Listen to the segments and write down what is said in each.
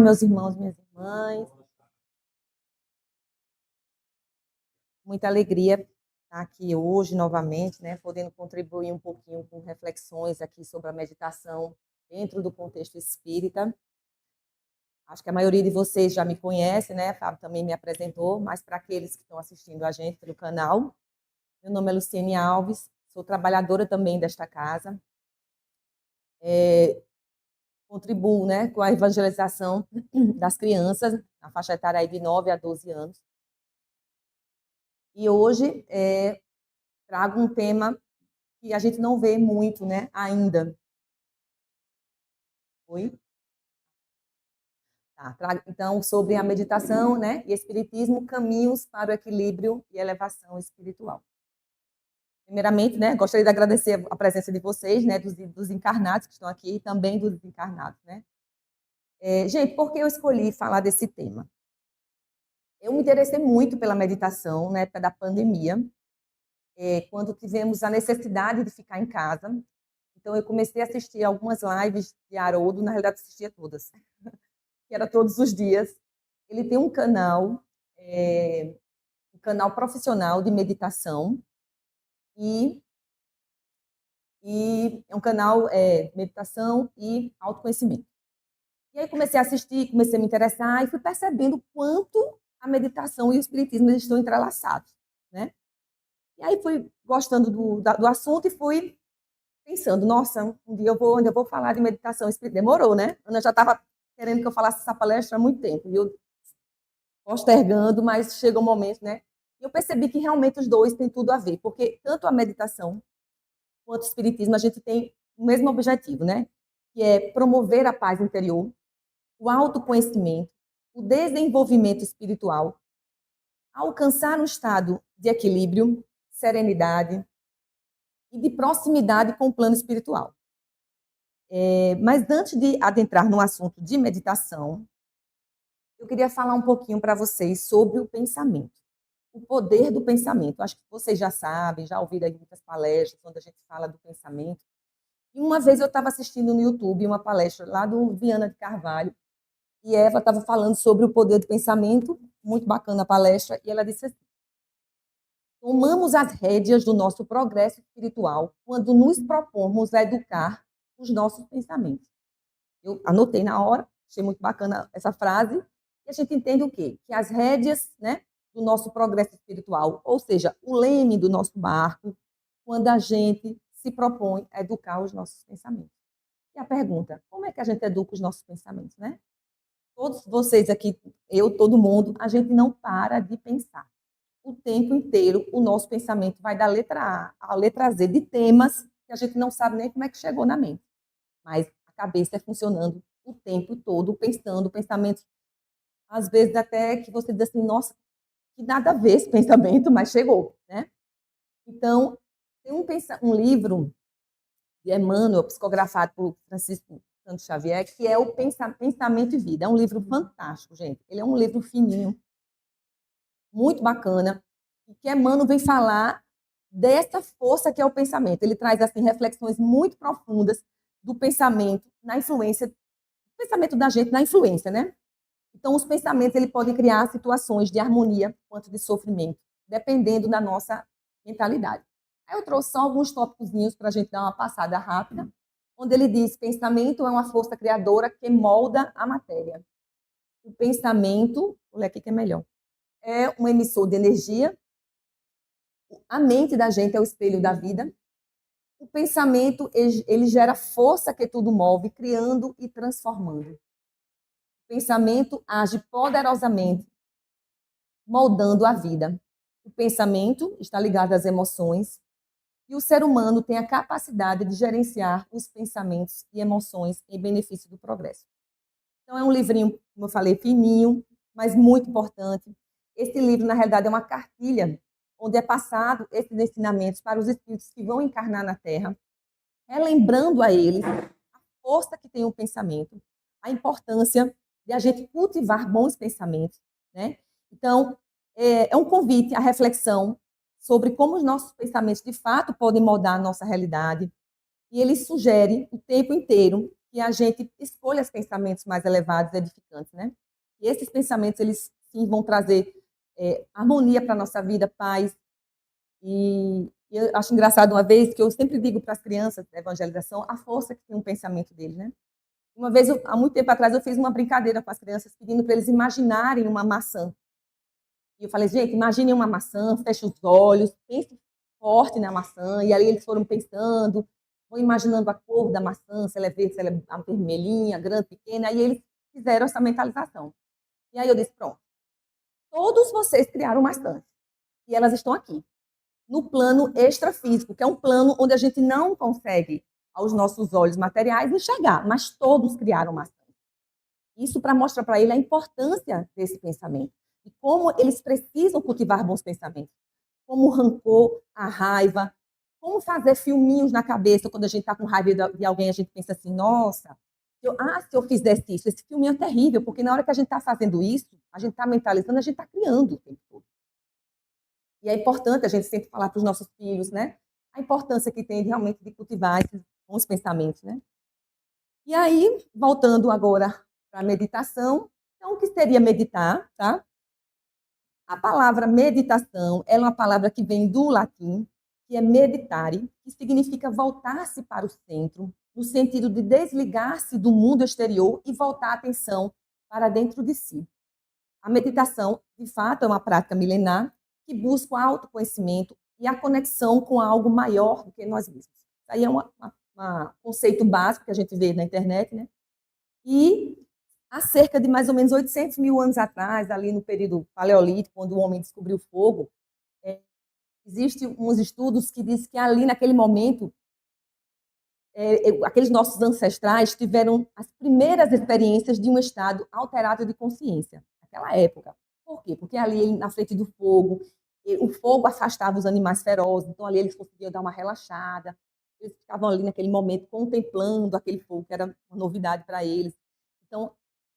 Meus irmãos, minhas irmãs, muita alegria estar aqui hoje novamente, né, podendo contribuir um pouquinho com reflexões aqui sobre a meditação dentro do contexto espírita. Acho que a maioria de vocês já me conhece, né, Fábio também me apresentou, mas para aqueles que estão assistindo a gente pelo canal, meu nome é Luciene Alves, sou trabalhadora também desta casa, contribuo, né, com a evangelização das crianças, na faixa etária aí de 9 a 12 anos. E hoje trago um tema que a gente não vê muito, né, ainda. Oi? Tá, então, sobre a meditação, né, e espiritismo, caminhos para o equilíbrio e elevação espiritual. Primeiramente, né, gostaria de agradecer a presença de vocês, né, dos encarnados que estão aqui e também dos desencarnados, né. Gente, por que eu escolhi falar desse tema? Eu me interessei muito pela meditação na época da pandemia, quando tivemos a necessidade de ficar em casa. Então, eu comecei a assistir algumas lives de Haroldo, na realidade, assistia todas, que era todos os dias. Ele tem um canal profissional de meditação, e é um canal de meditação e autoconhecimento. E aí comecei a assistir, comecei a me interessar e fui percebendo quanto a meditação e o espiritismo estão entrelaçados, né? E aí fui gostando do assunto e fui pensando, nossa, um dia eu vou falar de meditação espírita. Demorou, né? Ana já estava querendo que eu falasse essa palestra há muito tempo, e eu postergando, mas chega um momento, né? E eu percebi que realmente os dois têm tudo a ver, porque tanto a meditação quanto o espiritismo, a gente tem o mesmo objetivo, né? Que é promover a paz interior, o autoconhecimento, o desenvolvimento espiritual, alcançar um estado de equilíbrio, serenidade e de proximidade com o plano espiritual. Mas antes de adentrar no assunto de meditação, eu queria falar um pouquinho para vocês sobre o pensamento, o poder do pensamento. Acho que vocês já sabem, já ouviram muitas palestras onde a gente fala do pensamento. E uma vez eu estava assistindo no YouTube uma palestra lá do Viana de Carvalho, e Eva estava falando sobre o poder do pensamento, muito bacana a palestra, e ela disse assim: tomamos as rédeas do nosso progresso espiritual quando nos propomos a educar os nossos pensamentos. Eu anotei na hora, achei muito bacana essa frase, e a gente entende o quê? Que as rédeas, né, do nosso progresso espiritual, ou seja, o leme do nosso barco, quando a gente se propõe a educar os nossos pensamentos. E a pergunta, como é que a gente educa os nossos pensamentos, né? Todos vocês aqui, eu, todo mundo, a gente não para de pensar. O tempo inteiro, o nosso pensamento vai da letra A à letra Z, de temas que a gente não sabe nem como é que chegou na mente. Mas a cabeça é funcionando o tempo todo, pensando, pensamentos, às vezes até que você diz assim, nossa, que nada a ver esse pensamento, mas chegou, né? Então, tem um livro de Emmanuel, psicografado por Francisco Santos Xavier, que é o Pensamento e Vida. É um livro fantástico, gente. Ele é um livro fininho, muito bacana, e que Emmanuel vem falar dessa força que é o pensamento. Ele traz assim reflexões muito profundas do pensamento na influência, do pensamento da gente na influência, né? Então, os pensamentos ele podem criar situações de harmonia quanto de sofrimento, dependendo da nossa mentalidade. Aí eu trouxe só alguns tópicos para a gente dar uma passada rápida, onde ele diz: pensamento é uma força criadora que molda a matéria. O pensamento, vou ler aqui que é melhor, é um emissor de energia. A mente da gente é o espelho da vida. O pensamento, ele gera força que tudo move, criando e transformando. O pensamento age poderosamente, moldando a vida. O pensamento está ligado às emoções, e o ser humano tem a capacidade de gerenciar os pensamentos e emoções em benefício do progresso. Então, é um livrinho, como eu falei, fininho, mas muito importante. Esse livro, na realidade, é uma cartilha onde é passado esses ensinamentos para os espíritos que vão encarnar na Terra, relembrando a eles a força que tem o pensamento, a importância de a gente cultivar bons pensamentos, né? Então, é um convite à reflexão sobre como os nossos pensamentos, de fato, podem moldar a nossa realidade. E ele sugere o tempo inteiro que a gente escolha os pensamentos mais elevados e edificantes, né? E esses pensamentos, eles sim vão trazer harmonia para a nossa vida, paz. E eu acho engraçado uma vez que eu sempre digo para as crianças da evangelização a força que tem um pensamento deles, né? Uma vez, há muito tempo atrás, eu fiz uma brincadeira com as crianças pedindo para eles imaginarem uma maçã. E eu falei, gente, imaginem uma maçã, feche os olhos, pense forte na maçã. E aí eles foram pensando, vão imaginando a cor da maçã, se ela é verde, se ela é vermelhinha, grande, pequena. Aí eles fizeram essa mentalização. E aí eu disse, pronto, todos vocês criaram maçãs. E elas estão aqui, no plano extrafísico, que é um plano onde a gente não consegue, aos nossos olhos materiais, enxergar, mas todos criaram maçãs. Isso para mostrar para ele a importância desse pensamento e como eles precisam cultivar bons pensamentos, como o rancor, a raiva, como fazer filminhos na cabeça quando a gente está com raiva de alguém, a gente pensa assim, nossa, se eu fizesse isso, esse filminho é terrível, porque na hora que a gente está fazendo isso, a gente está mentalizando, a gente está criando o tempo todo. E é importante a gente sempre falar para os nossos filhos, né? A importância que tem realmente de cultivar esses bons pensamentos, né? E aí, voltando agora para a meditação, então o que seria meditar, tá? A palavra meditação é uma palavra que vem do latim, que é meditare, que significa voltar-se para o centro, no sentido de desligar-se do mundo exterior e voltar a atenção para dentro de si. A meditação, de fato, é uma prática milenar que busca o autoconhecimento e a conexão com algo maior do que nós mesmos. Isso aí é um conceito básico que a gente vê na internet, né? E há cerca de mais ou menos 800 mil anos atrás, ali no período paleolítico, quando o homem descobriu o fogo, existem uns estudos que dizem que ali, naquele momento, aqueles nossos ancestrais tiveram as primeiras experiências de um estado alterado de consciência, naquela época. Por quê? Porque ali, na frente do fogo, o fogo afastava os animais ferozes, então ali eles conseguiam dar uma relaxada, eles ficavam ali naquele momento contemplando aquele fogo, que era uma novidade para eles. Então,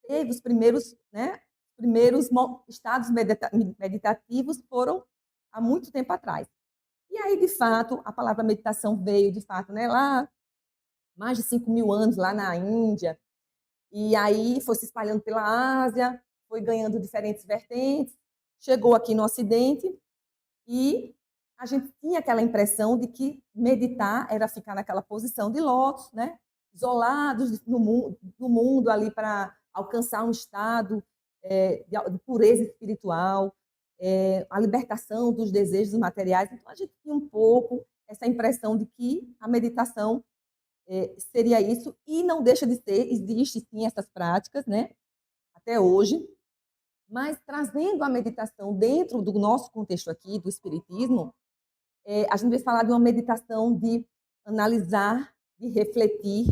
teve os primeiros, né, primeiros estados meditativos foram há muito tempo atrás. E aí, de fato, a palavra meditação veio, de fato, né, lá mais de 5 mil anos lá na Índia, e aí foi se espalhando pela Ásia, foi ganhando diferentes vertentes, chegou aqui no Ocidente, e a gente tinha aquela impressão de que meditar era ficar naquela posição de lótus, né? Isolados no mundo ali para alcançar um estado de pureza espiritual, a libertação dos desejos materiais. Então, a gente tinha um pouco essa impressão de que a meditação seria isso, e não deixa de ser, existe sim essas práticas, né, até hoje, mas trazendo a meditação dentro do nosso contexto aqui, do espiritismo, a gente vai falar de uma meditação de analisar, de refletir,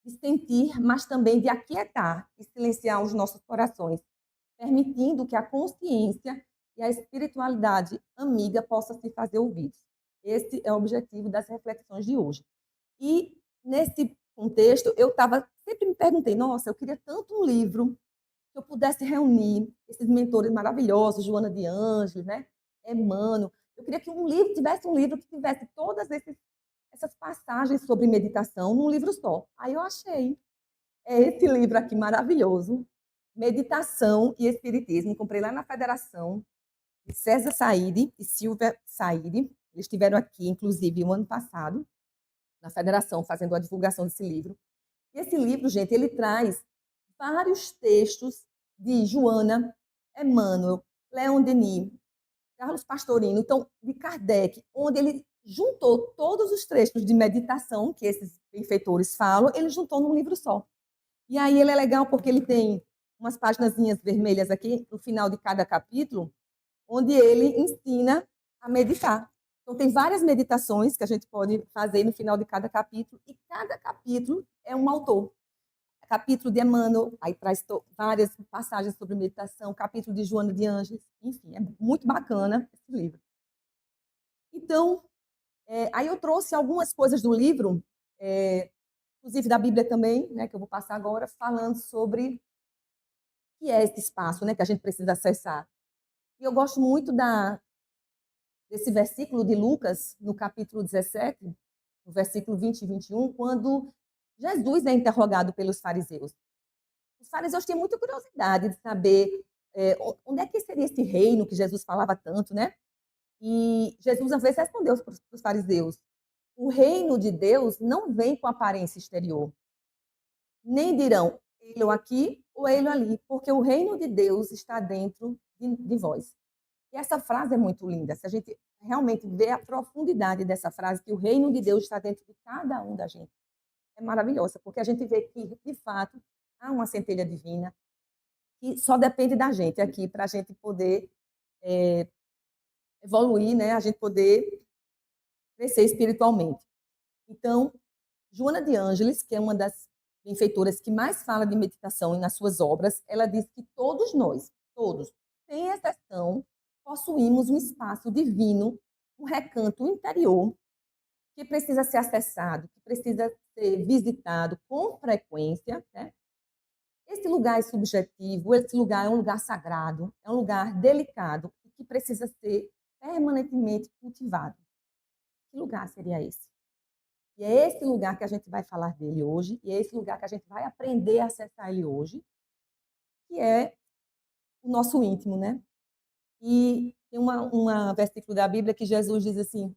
de sentir, mas também de aquietar e silenciar os nossos corações, permitindo que a consciência e a espiritualidade amiga possam se fazer ouvidos. Esse é o objetivo das reflexões de hoje. E, nesse contexto, eu sempre me perguntei, nossa, eu queria tanto um livro que eu pudesse reunir esses mentores maravilhosos, Joana de Ângeles, né? Emmanuel. Eu queria que tivesse um livro que tivesse todas essas passagens sobre meditação num livro só. Aí eu achei. É esse livro aqui maravilhoso, Meditação e Espiritismo. Comprei lá na Federação, de César Saide e Silvia Saide. Eles estiveram aqui, inclusive, o ano passado, na Federação, fazendo a divulgação desse livro. E esse livro, gente, ele traz vários textos de Joana, Emmanuel, Leon Denis, Carlos Pastorino, então, de Kardec, onde ele juntou todos os trechos de meditação que esses benfeitores falam, ele juntou num livro só. E aí ele é legal porque ele tem umas paginazinhas vermelhas aqui, no final de cada capítulo, onde ele ensina a meditar. Então, tem várias meditações que a gente pode fazer no final de cada capítulo, e cada capítulo é um autor. Capítulo de Emmanuel, aí traz várias passagens sobre meditação, capítulo de Joana de Ângeles, enfim, é muito bacana esse livro. Então, aí eu trouxe algumas coisas do livro, inclusive da Bíblia também, né, que eu vou passar agora, falando sobre o que é esse espaço, né, que a gente precisa acessar. E eu gosto muito desse versículo de Lucas, no capítulo 17, no versículo 20 e 21, quando Jesus é interrogado pelos fariseus. Os fariseus tinham muita curiosidade de saber onde é que seria esse reino que Jesus falava tanto, né? E Jesus, às vezes, respondeu para os fariseus: o reino de Deus não vem com aparência exterior. Nem dirão, ele aqui ou ele ali, porque o reino de Deus está dentro de vós. E essa frase é muito linda. Se a gente realmente vê a profundidade dessa frase, que o reino de Deus está dentro de cada um da gente, é maravilhosa, porque a gente vê que, de fato, há uma centelha divina que só depende da gente aqui para a gente poder evoluir, né? A gente poder crescer espiritualmente. Então, Joana de Ângeles, que é uma das benfeitoras que mais fala de meditação nas suas obras, ela diz que todos nós, todos, sem exceção, possuímos um espaço divino, um recanto interior que precisa ser acessado, que precisa ser visitado com frequência, né? Esse lugar é subjetivo, esse lugar é um lugar sagrado, é um lugar delicado e que precisa ser permanentemente cultivado. Que lugar seria esse? E é esse lugar que a gente vai falar dele hoje, e é esse lugar que a gente vai aprender a acessar ele hoje, que é o nosso íntimo, né? E tem uma versículo da Bíblia que Jesus diz assim: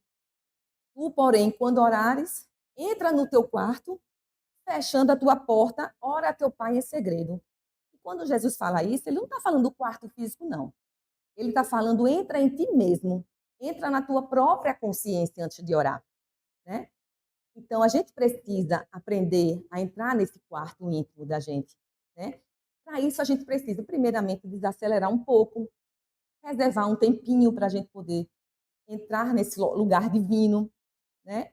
tu, porém, quando orares, entra no teu quarto, fechando a tua porta, ora a teu pai em segredo. E quando Jesus fala isso, ele não está falando do quarto físico, não. Ele está falando, entra em ti mesmo, entra na tua própria consciência antes de orar, né? Então, a gente precisa aprender a entrar nesse quarto íntimo da gente, né? Para isso, a gente precisa, primeiramente, desacelerar um pouco, reservar um tempinho para a gente poder entrar nesse lugar divino, né?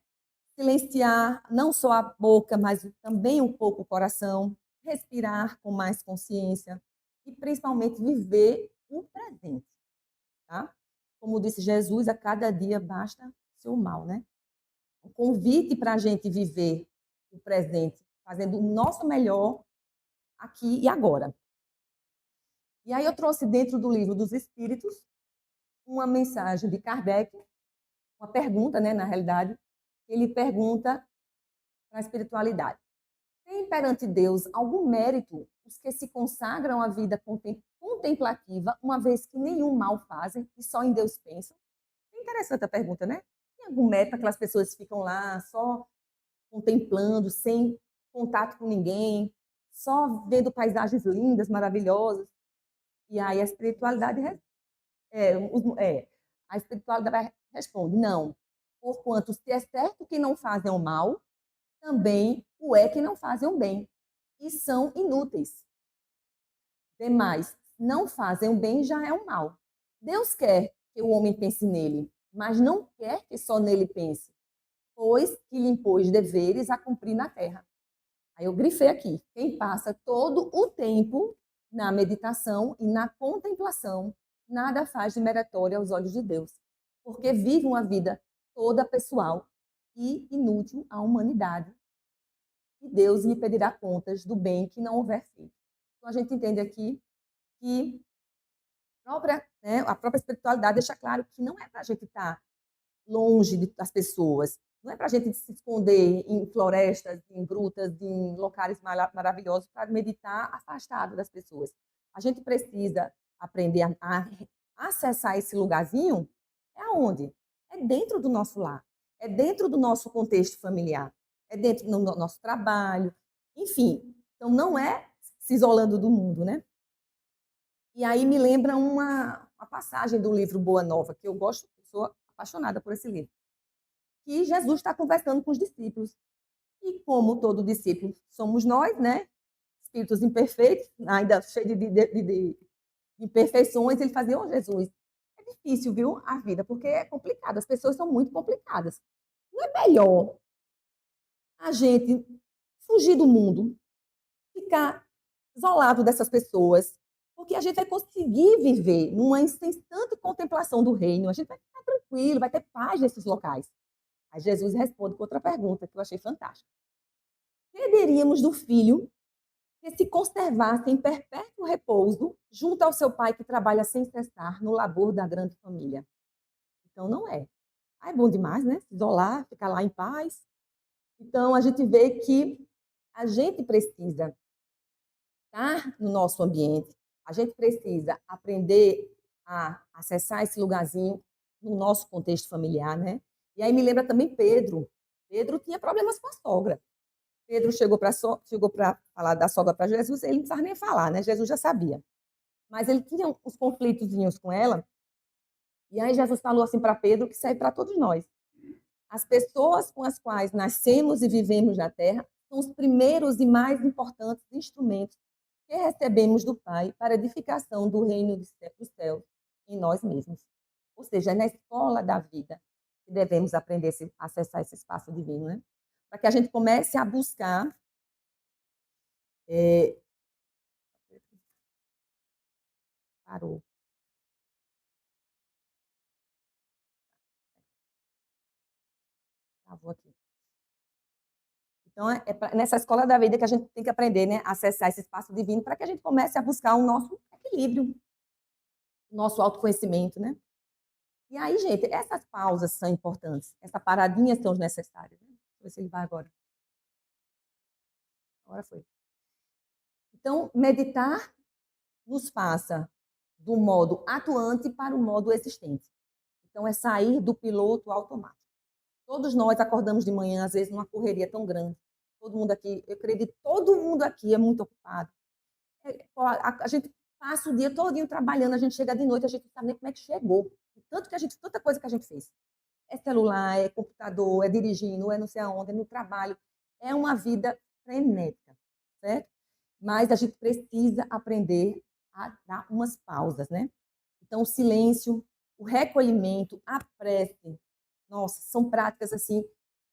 Silenciar não só a boca, mas também um pouco o coração, respirar com mais consciência e, principalmente, viver o presente, tá? Como disse Jesus, a cada dia basta o seu mal, né? Um convite para a gente viver o presente, fazendo o nosso melhor aqui e agora. E aí eu trouxe dentro do livro dos Espíritos uma mensagem de Kardec, uma pergunta, né, na realidade, ele pergunta para a espiritualidade: tem perante Deus algum mérito os que se consagram à vida contemplativa, uma vez que nenhum mal fazem e só em Deus pensam? É interessante a pergunta, né? Tem algum mérito aquelas pessoas que ficam lá só contemplando, sem contato com ninguém, só vendo paisagens lindas, maravilhosas? E aí a espiritualidade a espiritualidade responde: não, porquanto se é certo que não fazem o mal, também o é que não fazem o bem, e são inúteis. Demais, não fazem o bem já é o mal. Deus quer que o homem pense nele, mas não quer que só nele pense, pois que lhe impôs deveres a cumprir na terra. Aí eu grifei aqui: quem passa todo o tempo na meditação e na contemplação, nada faz de meritória aos olhos de Deus, porque vive uma vida toda pessoal e inútil à humanidade. E Deus lhe pedirá contas do bem que não houver feito. Então a gente entende aqui que a própria espiritualidade deixa claro que não é para a gente estar longe das pessoas, não é para a gente se esconder em florestas, em grutas, em locais maravilhosos para meditar afastado das pessoas. A gente precisa aprender a acessar esse lugarzinho. É aonde? É dentro do nosso lar, é dentro do nosso contexto familiar, é dentro do nosso trabalho, enfim. Então, não é se isolando do mundo, né? E aí me lembra uma passagem do livro Boa Nova, que eu gosto, sou apaixonada por esse livro, que Jesus está conversando com os discípulos. E como todo discípulo somos nós, né? Espíritos imperfeitos, ainda cheios de imperfeições, ele fazia: ô Jesus, é difícil, viu, a vida, porque é complicado, as pessoas são muito complicadas. Não é melhor a gente fugir do mundo, ficar isolado dessas pessoas, porque a gente vai conseguir viver numa instante contemplação do reino, a gente vai ficar tranquilo, vai ter paz nesses locais. Aí Jesus responde com outra pergunta que eu achei fantástica: que diríamos do filho que se conservasse em perpétuo repouso junto ao seu pai que trabalha sem cessar no labor da grande família? Então não é. Ah, é bom demais, né? Se isolar, ficar lá em paz. Então a gente vê que a gente precisa estar no nosso ambiente, a gente precisa aprender a acessar esse lugarzinho no nosso contexto familiar, né? E aí me lembra também Pedro. Pedro tinha problemas com a sogra. Pedro chegou para falar da sogra para Jesus, ele não precisava nem falar, né? Jesus já sabia. Mas ele tinha uns conflitozinhos com ela. E aí Jesus falou assim para Pedro, que serve para todos nós. As pessoas com as quais nascemos e vivemos na terra são os primeiros e mais importantes instrumentos que recebemos do Pai para a edificação do reino dos céus em nós mesmos. Ou seja, é na escola da vida que devemos aprender a acessar esse espaço divino, né? Para que a gente comece a buscar parou. Travou aqui. Então, nessa escola da vida que a gente tem que aprender, né, a acessar esse espaço divino para que a gente comece a buscar o nosso equilíbrio, o nosso autoconhecimento, né? E aí, gente, essas pausas são importantes, essas paradinhas são necessárias. Né? Deixa eu ver se ele vai agora. Agora foi. Então, meditar nos passa do modo atuante para o modo existente. Então, é sair do piloto automático. Todos nós acordamos de manhã, às vezes, numa correria tão grande. Todo mundo aqui, eu acredito, todo mundo aqui é muito ocupado. A gente passa o dia todinho trabalhando, a gente chega de noite, a gente não sabe nem como é que chegou. Tanta coisa que a gente fez. É celular, é computador, é dirigindo, é não sei aonde, é no trabalho. É uma vida frenética, certo? Mas a gente precisa aprender a dar umas pausas, né? Então, o silêncio, o recolhimento, a prece, nossa, são práticas assim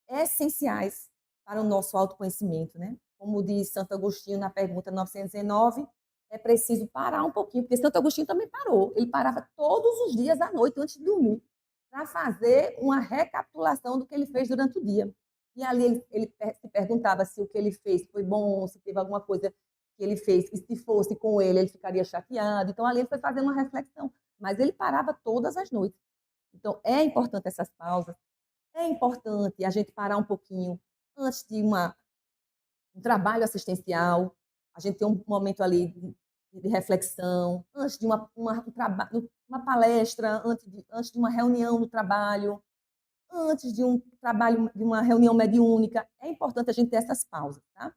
essenciais para o nosso autoconhecimento, né? Como diz Santo Agostinho na pergunta 919, é preciso parar um pouquinho, porque Santo Agostinho também parou. Ele parava todos os dias à noite antes de dormir para fazer uma recapitulação do que ele fez durante o dia. E ali ele se perguntava se o que ele fez foi bom, se teve alguma coisa que ele fez que se fosse com ele ficaria chateado. Então ali ele foi fazendo uma reflexão, mas ele parava todas as noites. Então é importante essas pausas, é importante a gente parar um pouquinho antes de um trabalho assistencial, a gente tem um momento ali de reflexão, antes de uma palestra, antes de uma reunião no trabalho, antes de um trabalho, de uma reunião mediúnica. É importante a gente ter essas pausas, tá?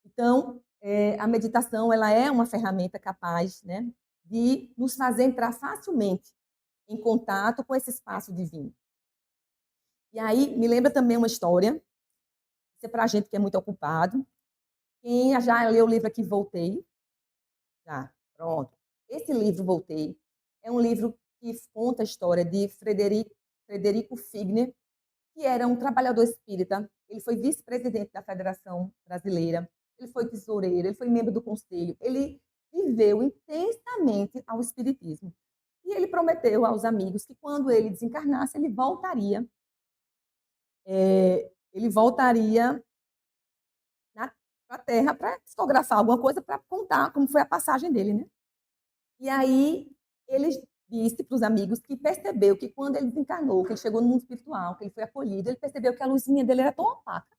Então, a meditação ela é uma ferramenta capaz, né, de nos fazer entrar facilmente em contato com esse espaço divino. E aí, me lembra também uma história, isso é para a gente que é muito ocupado. Quem já leu o livro aqui, Voltei? Já, pronto. Esse livro, Voltei, é um livro que conta a história de Frederico Figner, que era um trabalhador espírita. Ele foi vice-presidente da Federação Brasileira, ele foi tesoureiro, ele foi membro do conselho, ele viveu intensamente ao espiritismo. E ele prometeu aos amigos que quando ele desencarnasse, ele voltaria para a Terra para psicografar alguma coisa para contar como foi a passagem dele, né? E aí ele disse para os amigos que percebeu que quando ele desencarnou, que ele chegou no mundo espiritual, que ele foi acolhido, ele percebeu que a luzinha dele era tão opaca.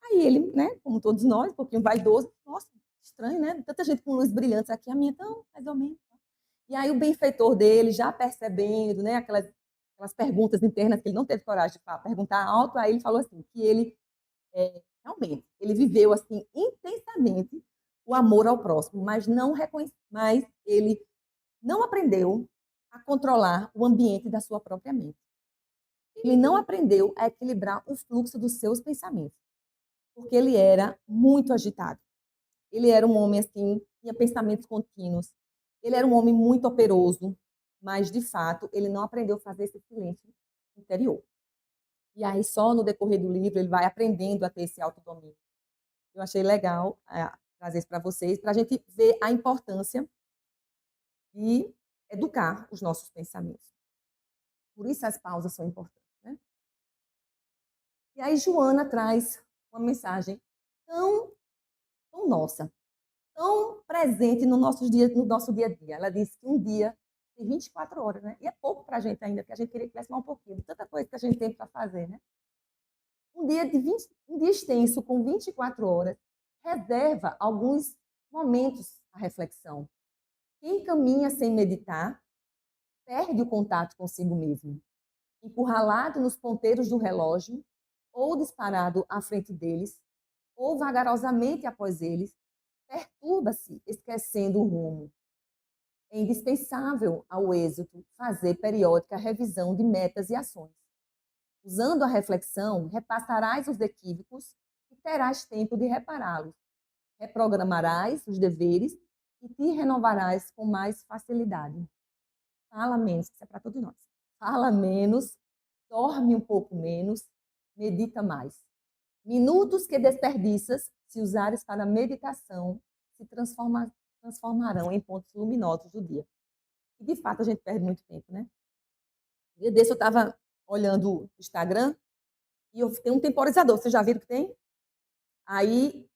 Aí ele, né, como todos nós, um pouquinho vaidoso, nossa, estranho, né? Tanta gente com luz brilhante aqui, a minha tão mais ou menos. E aí o benfeitor dele, já percebendo, né, aquelas perguntas internas que ele não teve coragem de perguntar alto, aí ele falou assim, que ele realmente, ele viveu assim intensamente o amor ao próximo, mas ele não aprendeu a controlar o ambiente da sua própria mente. Ele não aprendeu a equilibrar o fluxo dos seus pensamentos, porque ele era muito agitado. Ele era um homem assim, tinha pensamentos contínuos. Ele era um homem muito operoso, mas de fato ele não aprendeu a fazer esse silêncio interior. E aí só no decorrer do livro ele vai aprendendo a ter esse autodomínio. Eu achei legal trazer isso para vocês, para a gente ver a importância de educar os nossos pensamentos. Por isso as pausas são importantes, né? E aí Joana traz uma mensagem tão nossa, tão presente no nosso dia a dia. Ela diz que um dia tem 24 horas, né? E é pouco para a gente ainda, porque a gente queria que tivesse mais um pouquinho, de tanta coisa que a gente tem para fazer, né? Um dia extenso, com 24 horas, reserva alguns momentos à reflexão. Quem caminha sem meditar perde o contato consigo mesmo. Encurralado nos ponteiros do relógio, ou disparado à frente deles, ou vagarosamente após eles, perturba-se, esquecendo o rumo. É indispensável ao êxito fazer periódica revisão de metas e ações. Usando a reflexão, repassarás os equívocos e terás tempo de repará-los. Reprogramarás os deveres e te renovarás com mais facilidade. Fala menos, isso é para todos nós. Fala menos, dorme um pouco menos, medita mais. Minutos que desperdiças, se usares para meditação, se transformarão em pontos luminosos do dia. E, de fato, a gente perde muito tempo, né? Um dia desse eu estava olhando o Instagram e eu tenho um temporizador. Vocês já viram que tem? Aí,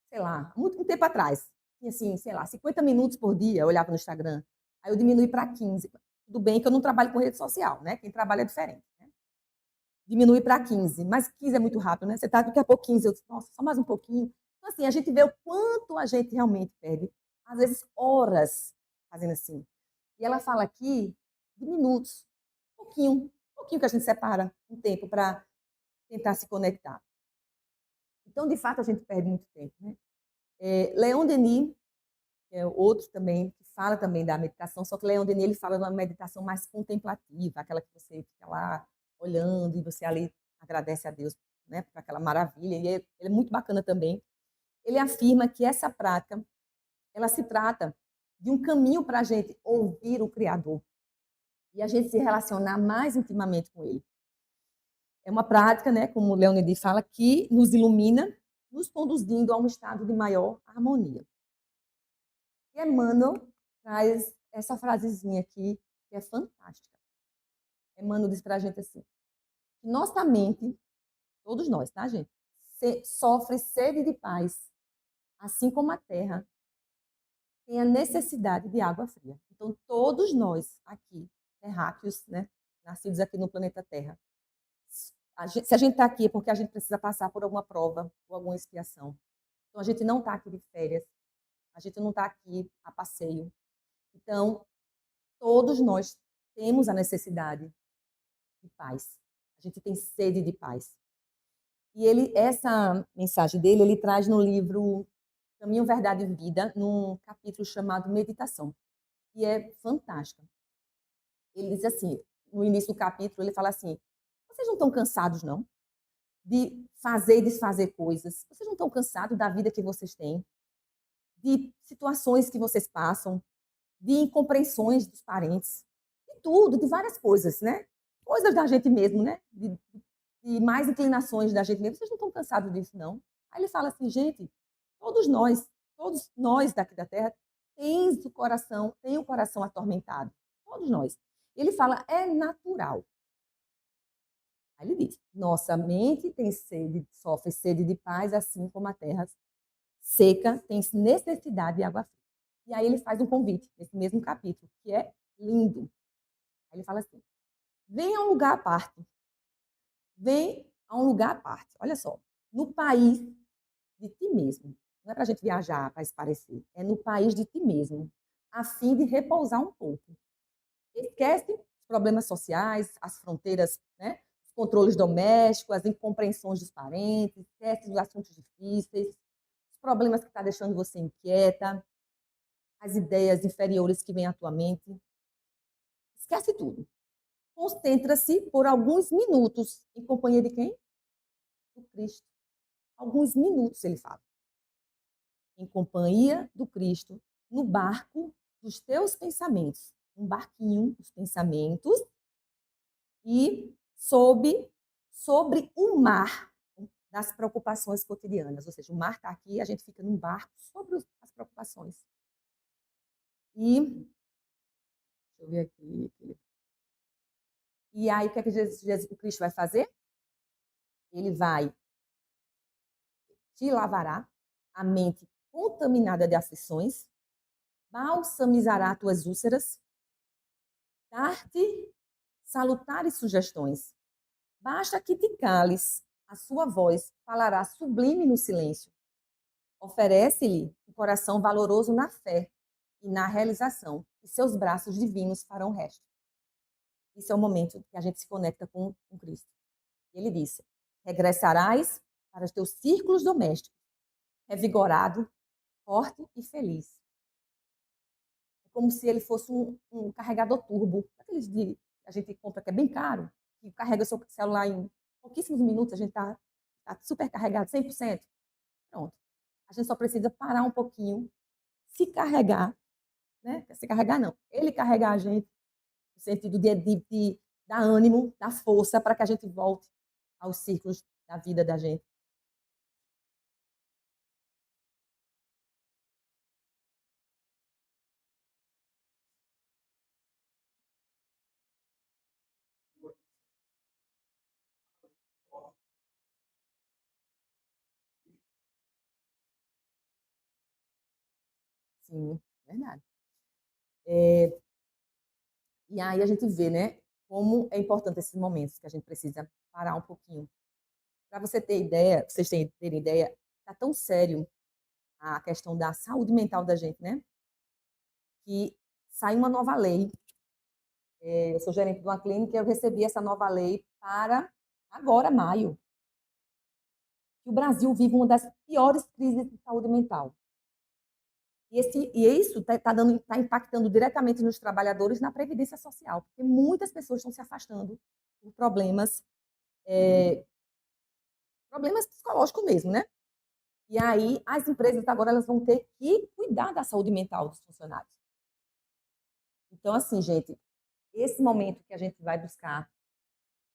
sei lá, um tempo atrás, tinha assim, sei lá, 50 minutos por dia eu olhava no Instagram. Aí eu diminui para 15. Tudo bem que eu não trabalho com rede social, né? Quem trabalha é diferente. Né? Diminui para 15, mas 15 é muito rápido, né? Você está daqui a pouco 15, eu disse, nossa, só mais um pouquinho. Então, assim, a gente vê o quanto a gente realmente perde, às vezes horas fazendo assim. E ela fala aqui de minutos, um pouquinho que a gente separa um tempo para tentar se conectar. Então, de fato, a gente perde muito tempo, né? Leon Denis, que é outro também, que fala também da meditação, só que Leon Denis ele fala de uma meditação mais contemplativa, aquela que você fica lá olhando e você ali agradece a Deus, né, por aquela maravilha. E ele é muito bacana também. Ele afirma que essa prática, ela se trata de um caminho para a gente ouvir o Criador e a gente se relacionar mais intimamente com Ele. É uma prática, né, como o Leonidi fala, que nos ilumina, nos conduzindo a um estado de maior harmonia. E Emmanuel traz essa frasezinha aqui, que é fantástica. Emmanuel diz para a gente assim, que nossa mente, todos nós, tá, gente? Sofre sede de paz, assim como a terra tem a necessidade de água fria. Então, todos nós aqui, terráqueos, né, nascidos aqui no planeta Terra, se a gente está aqui é porque a gente precisa passar por alguma prova, por alguma expiação. Então, a gente não está aqui de férias, a gente não está aqui a passeio. Então, todos nós temos a necessidade de paz. A gente tem sede de paz. E essa mensagem dele, ele traz no livro Caminho, Verdade e Vida, num capítulo chamado Meditação. E é fantástica. Ele diz assim, no início do capítulo, ele fala assim, vocês não estão cansados, não? De fazer e desfazer coisas. Vocês não estão cansados da vida que vocês têm? De situações que vocês passam? De incompreensões dos parentes? De tudo, de várias coisas, né? Coisas da gente mesmo, né? De mais inclinações da gente mesmo. Vocês não estão cansados disso, não? Aí ele fala assim, gente, todos nós daqui da Terra, tem o coração atormentado. Todos nós. Ele fala, é natural. Aí ele diz, nossa mente tem sede, sofre sede de paz, assim como a terra seca tem necessidade de água fria. E aí ele faz um convite, nesse mesmo capítulo, que é lindo. Aí ele fala assim, vem a um lugar à parte. Vem a um lugar à parte. Olha só, no país de ti mesmo. Não é para a gente viajar para se parecer. É no país de ti mesmo, a fim de repousar um pouco. Esquece os problemas sociais, as fronteiras, né? Os controles domésticos, as incompreensões dos parentes, esquece os assuntos difíceis, os problemas que estão deixando você inquieta, as ideias inferiores que vêm à tua mente. Esquece tudo. Concentra-se por alguns minutos em companhia de quem? Do Cristo. Alguns minutos, ele fala. Em companhia do Cristo, no barco dos teus pensamentos. Um barquinho dos pensamentos e sobre o mar das preocupações cotidianas. Ou seja, o mar está aqui, a gente fica num barco sobre as preocupações. E, deixa eu ver aqui. E aí, o que é que o Cristo vai fazer? Ele vai te lavará a mente contaminada de aflições, balsamizará tuas úlceras, dar-te salutares sugestões. Basta que te cales, a sua voz falará sublime no silêncio. Oferece-lhe um coração valoroso na fé e na realização, e seus braços divinos farão o resto. Esse é o momento que a gente se conecta com Cristo. Ele disse: regressarás para os teus círculos domésticos, revigorado, forte e feliz. É como se ele fosse um carregador turbo, aqueles de a gente compra que é bem caro, que carrega seu celular em pouquíssimos minutos, a gente está super carregado, 100%. Pronto. A gente só precisa parar um pouquinho, se carregar, né? Se carregar não, ele carregar a gente, no sentido de dar ânimo, dar força para que a gente volte aos ciclos da vida da gente. Sim, verdade. E aí a gente vê, né, como é importante esses momentos que a gente precisa parar um pouquinho. Para você ter ideia, vocês terem ideia, está tão sério a questão da saúde mental da gente, né? Que sai uma nova lei. Eu sou gerente de uma clínica e eu recebi essa nova lei para agora, maio. Que o Brasil vive uma das piores crises de saúde mental. E isso está impactando diretamente nos trabalhadores na Previdência Social, porque muitas pessoas estão se afastando por problemas psicológicos mesmo, né? E aí as empresas agora elas vão ter que cuidar da saúde mental dos funcionários. Então, assim, gente, esse momento que a gente vai buscar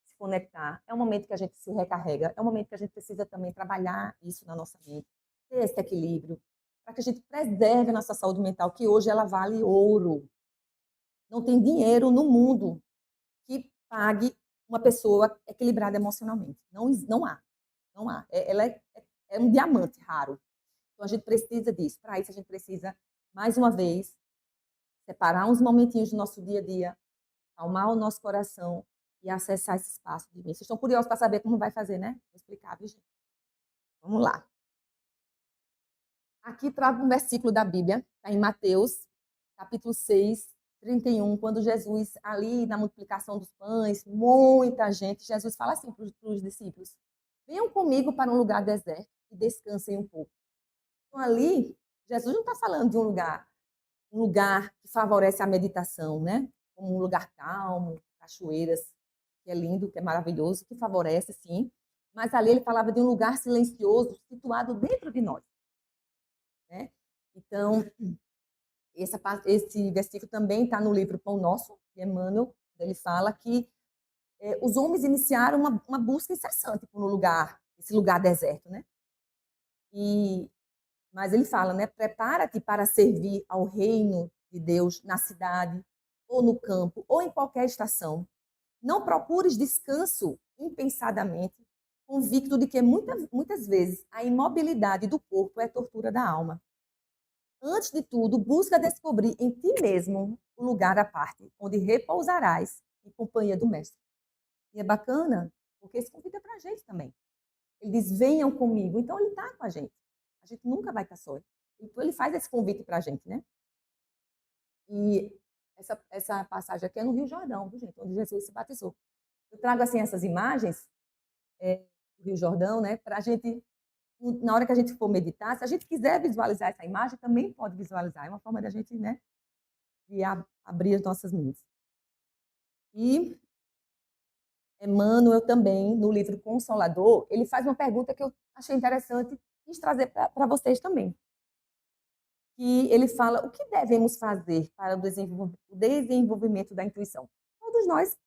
se conectar é um momento que a gente se recarrega, é um momento que a gente precisa também trabalhar isso na nossa mente, ter esse equilíbrio, para que a gente preserve a nossa saúde mental, que hoje ela vale ouro. Não tem dinheiro no mundo que pague uma pessoa equilibrada emocionalmente. Não, não há. Não há. Ela é um diamante raro. Então, a gente precisa disso. Para isso, a gente precisa, mais uma vez, separar uns momentinhos do nosso dia a dia, acalmar o nosso coração e acessar esse espaço de mim. Vocês estão curiosos para saber como vai fazer, né? Vou explicar, viu, gente? Vamos lá. Aqui trago um versículo da Bíblia, está em Mateus, capítulo 6, 31, quando Jesus, ali na multiplicação dos pães, muita gente, Jesus fala assim para os discípulos: venham comigo para um lugar deserto e descansem um pouco. Então, ali, Jesus não está falando de um lugar que favorece a meditação, né? Como um lugar calmo, cachoeiras, que é lindo, que é maravilhoso, que favorece, sim. Mas ali ele falava de um lugar silencioso, situado dentro de nós, né? Então, esse versículo também está no livro Pão Nosso, de Emmanuel. Ele fala que os homens iniciaram uma busca incessante por esse lugar deserto, né? Mas ele fala, né? Prepara-te para servir ao reino de Deus na cidade, ou no campo, ou em qualquer estação. Não procures descanso impensadamente, convicto de que muitas vezes a imobilidade do corpo é tortura da alma. Antes de tudo, busca descobrir em ti mesmo o lugar à parte, onde repousarás em companhia do Mestre. E é bacana, porque isso convida para a gente também. Ele diz, venham comigo. Então, ele está com a gente. A gente nunca vai estar só. Então, ele faz esse convite para a gente, né? E essa passagem aqui é no Rio Jordão, viu, gente? Onde Jesus se batizou. Eu trago, assim, essas imagens do Rio Jordão, né? Para a gente, na hora que a gente for meditar, se a gente quiser visualizar essa imagem, também pode visualizar. É uma forma da gente, né? De abrir as nossas mentes. E Emmanuel também, no livro Consolador, ele faz uma pergunta que eu achei interessante e quis trazer para vocês também. Que ele fala, o que devemos fazer para o desenvolvimento da intuição? Todos nós,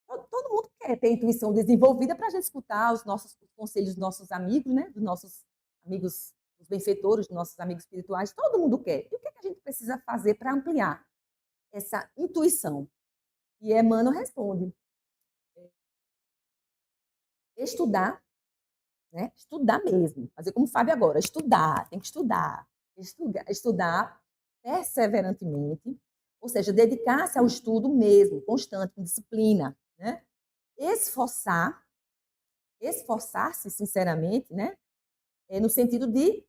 todo mundo quer ter intuição desenvolvida para a gente escutar os conselhos dos nossos amigos, né? Dos nossos amigos, os benfeitores, dos nossos amigos espirituais, todo mundo quer. E o que a gente precisa fazer para ampliar essa intuição? E Emmanuel responde, estudar, né? Estudar mesmo, fazer como Fábio agora, estudar, tem que estudar perseverantemente, ou seja, dedicar-se ao estudo mesmo, constante, com disciplina, né? Esforçar-se sinceramente, né? No sentido de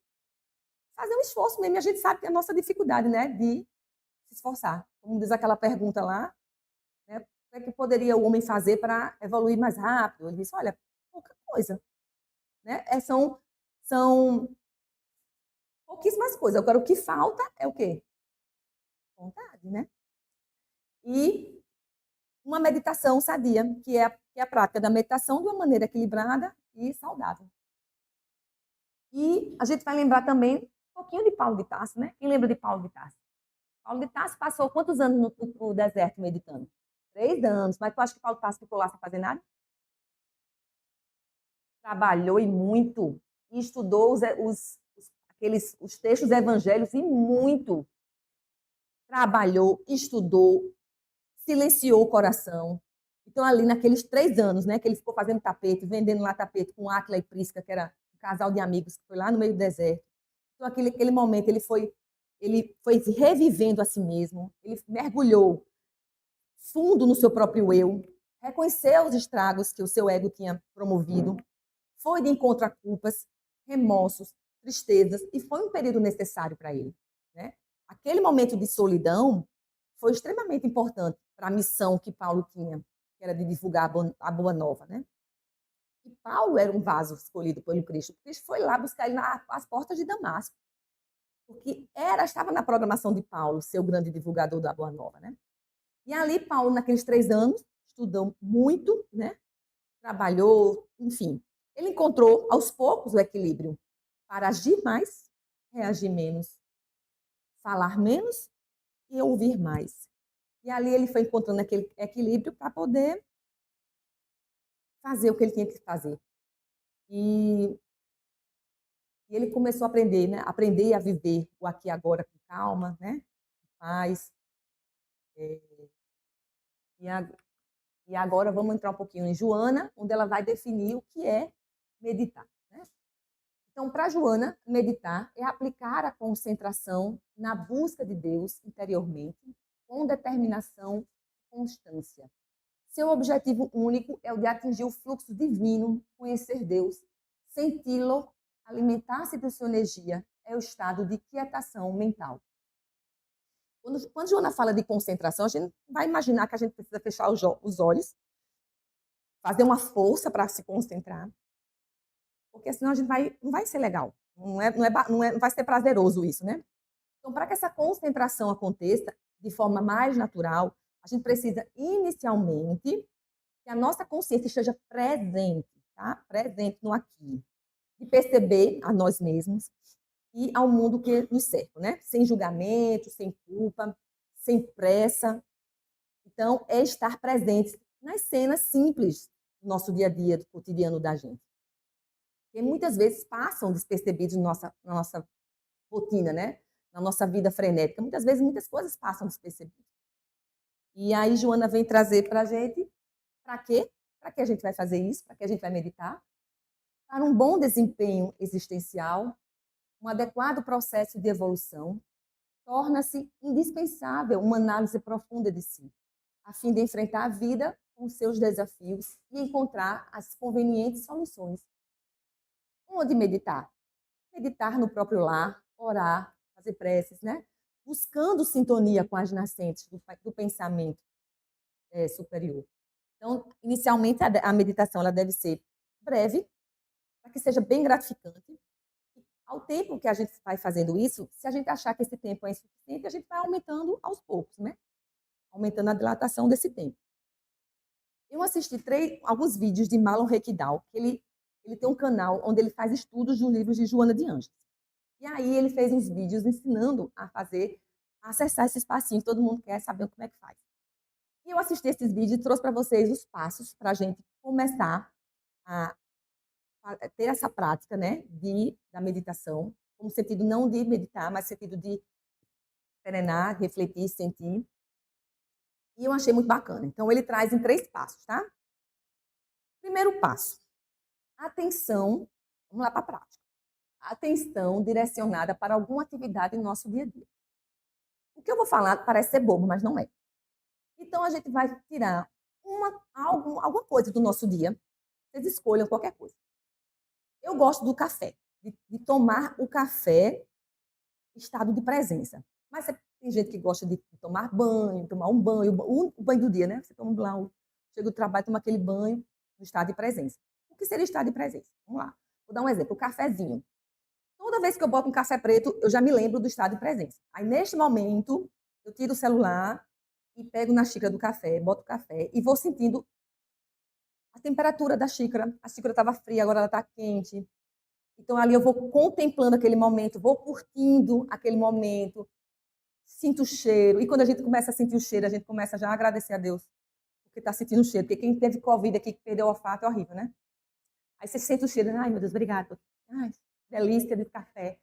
fazer um esforço mesmo. E a gente sabe que é a nossa dificuldade, né, de se esforçar. Como diz aquela pergunta lá, né, o que é que poderia o homem fazer para evoluir mais rápido? Ele disse, olha, pouca coisa, né? São pouquíssimas coisas. Agora, o que falta é o quê? Vontade, né? E uma meditação sadia, que é a prática da meditação de uma maneira equilibrada e saudável. E a gente vai lembrar também um pouquinho de Paulo de Tarso, né? Quem lembra de Paulo de Tarso? Paulo de Tarso passou quantos anos no deserto meditando? 3 anos. Mas tu acha que Paulo de Tarso ficou lá sem fazer nada? Trabalhou e muito. E estudou os textos evangélicos e muito. Trabalhou, estudou, silenciou o coração. Então, ali naqueles 3 anos, né, que ele ficou fazendo tapete, vendendo lá tapete com Áquila e Prisca, que era um casal de amigos que foi lá no meio do deserto. Então, aquele momento, ele foi revivendo a si mesmo, ele mergulhou fundo no seu próprio eu, reconheceu os estragos que o seu ego tinha promovido, foi de encontro a culpas, remorsos, tristezas, e foi um período necessário para ele. Né? Aquele momento de solidão foi extremamente importante para a missão que Paulo tinha, que era de divulgar a boa nova. Né? E Paulo era um vaso escolhido pelo Cristo. Cristo foi lá buscar ele às portas de Damasco, porque estava na programação de Paulo ser o grande divulgador da boa nova. Né? E ali, Paulo, naqueles 3 anos, estudou muito, né? Trabalhou, enfim. Ele encontrou, aos poucos, o equilíbrio para agir mais, reagir menos, falar menos e ouvir mais. E ali ele foi encontrando aquele equilíbrio para poder fazer o que ele tinha que fazer. E ele começou a aprender, né? Aprender a viver o aqui e agora com calma, né? Paz. E E agora vamos entrar um pouquinho em Joana, onde ela vai definir o que é meditar. Né? Então, para Joana, meditar é aplicar a concentração na busca de Deus interiormente, com determinação e constância. Seu objetivo único é o de atingir o fluxo divino, conhecer Deus, senti-lo, alimentar-se de sua energia, é o estado de quietação mental. Quando Joana fala de concentração, a gente vai imaginar que a gente precisa fechar os olhos, fazer uma força para se concentrar, porque senão a gente não vai ser legal, não vai ser prazeroso isso, né? Então, para que essa concentração aconteça de forma mais natural, a gente precisa inicialmente que a nossa consciência esteja presente, tá? Presente no aqui, de perceber a nós mesmos e ao mundo que nos cerca, né? Sem julgamento, sem culpa, sem pressa. Então, é estar presente nas cenas simples do nosso dia a dia, do cotidiano da gente. Que muitas vezes passam despercebidos na nossa rotina, né? Na nossa vida frenética. Muitas vezes, muitas coisas passam despercebidas. E aí, Joana vem trazer para a gente, para quê? Para que a gente vai fazer isso? Para que a gente vai meditar? Para um bom desempenho existencial, um adequado processo de evolução, torna-se indispensável uma análise profunda de si, a fim de enfrentar a vida com seus desafios e encontrar as convenientes soluções. Onde meditar? Meditar no próprio lar, orar, fazer preces, né? Buscando sintonia com as nascentes do pensamento superior. Então, inicialmente, a meditação ela deve ser breve, para que seja bem gratificante. Ao tempo que a gente vai fazendo isso, se a gente achar que esse tempo é insuficiente, a gente vai aumentando aos poucos, né? Aumentando a dilatação desse tempo. Eu assisti alguns vídeos de Marlon Requidal, que ele tem um canal onde ele faz estudos dos livros de Joana de Ângeles. E aí ele fez uns vídeos ensinando a acessar esse espacinho que todo mundo quer saber como é que faz. E eu assisti esses vídeos e trouxe para vocês os passos para a gente começar a ter essa prática, né, da meditação, no sentido não de meditar, mas no sentido de serenar, refletir, sentir. E eu achei muito bacana. Então, ele traz em 3 passos, tá? Primeiro passo, atenção, vamos lá para a prática. Atenção direcionada para alguma atividade no nosso dia a dia. O que eu vou falar parece ser bobo, mas não é. Então, a gente vai tirar alguma coisa do nosso dia. Vocês escolham qualquer coisa. Eu gosto do café, de tomar o café estado de presença. Mas tem gente que gosta de tomar banho, tomar um banho, o banho do dia, né? Você toma lá, chega do trabalho, toma aquele banho no estado de presença. O que seria estado de presença? Vamos lá. Vou dar um exemplo, o cafezinho. Toda vez que eu boto um café preto, eu já me lembro do estado de presença. Aí, neste momento, eu tiro o celular e pego na xícara do café, boto o café e vou sentindo a temperatura da xícara. A xícara estava fria, agora ela está quente. Então, ali eu vou contemplando aquele momento, vou curtindo aquele momento, sinto o cheiro. E quando a gente começa a sentir o cheiro, a gente começa já a agradecer a Deus porque está sentindo o cheiro. Porque quem teve Covid aqui, que perdeu o olfato, é horrível, né? Aí você sente o cheiro, ai meu Deus, obrigada. Ai, delícia de café.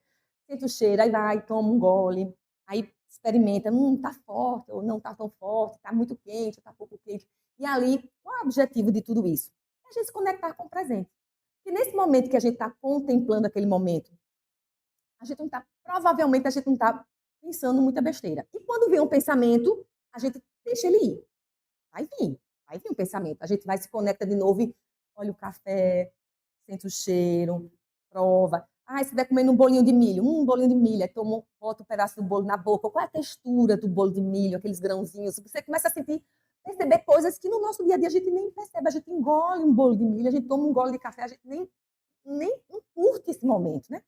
Sente o cheiro, aí vai, toma um gole, aí experimenta, tá forte, ou não tá tão forte, tá muito quente, ou tá pouco quente. E ali, qual é o objetivo de tudo isso? É a gente se conectar com o presente. E nesse momento que a gente está contemplando aquele momento, a gente não está, provavelmente a gente não está pensando muita besteira. E quando vem um pensamento, a gente deixa ele ir. Vai vir um pensamento. A gente vai se conecta de novo e olha o café, sente o cheiro, prova. Ah, você estiver comendo um bolinho de milho, bolinho de milho, aí toma, bota um pedaço do bolo na boca. Qual é a textura do bolo de milho, aqueles grãozinhos? Você começa a sentir, perceber coisas que no nosso dia a dia a gente nem percebe. A gente engole um bolo de milho, a gente toma um gole de café, a gente nem não curte esse momento, né?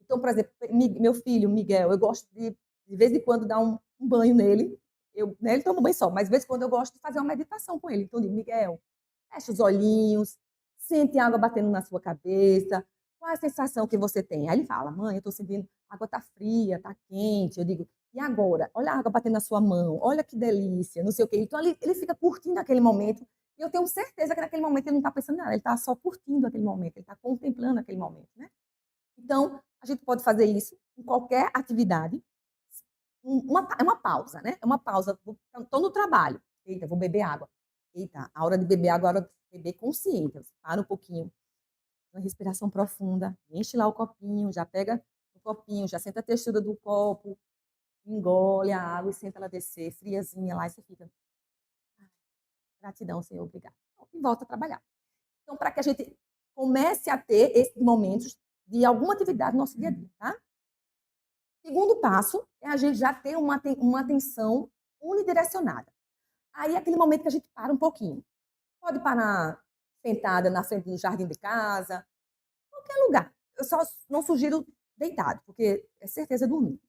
Então, por exemplo, meu filho, Miguel, eu gosto de vez em quando, dar um banho nele. Né, ele toma banho só, mas de vez em quando eu gosto de fazer uma meditação com ele. Então, eu digo, Miguel, fecha os olhinhos, sente a água batendo na sua cabeça. Qual é a sensação que você tem? Aí ele fala, mãe, eu estou sentindo, a água está fria, está quente. Eu digo, e agora? Olha a água batendo na sua mão, olha que delícia, não sei o quê. Então, ele fica curtindo aquele momento. E eu tenho certeza que naquele momento ele não está pensando em nada, ele está só curtindo aquele momento, ele está contemplando aquele momento, né? Então, a gente pode fazer isso em qualquer atividade. É uma pausa, né? É uma pausa. Estou no trabalho. Eita, vou beber água. Eita, a hora de beber água é a hora de beber consciente. Você para um pouquinho, uma respiração profunda, enche lá o copinho, já pega o copinho, já senta a textura do copo, engole a água e senta ela descer, friazinha lá, e você fica, gratidão, Senhor, obrigado. E volta a trabalhar. Então, para que a gente comece a ter esses momentos de alguma atividade no nosso dia a dia, tá? Segundo passo é a gente já ter uma atenção unidirecionada. Aí é aquele momento que a gente para um pouquinho. Pode parar sentada na frente do jardim de casa, qualquer lugar. Eu só não sugiro deitado, porque é certeza dormir.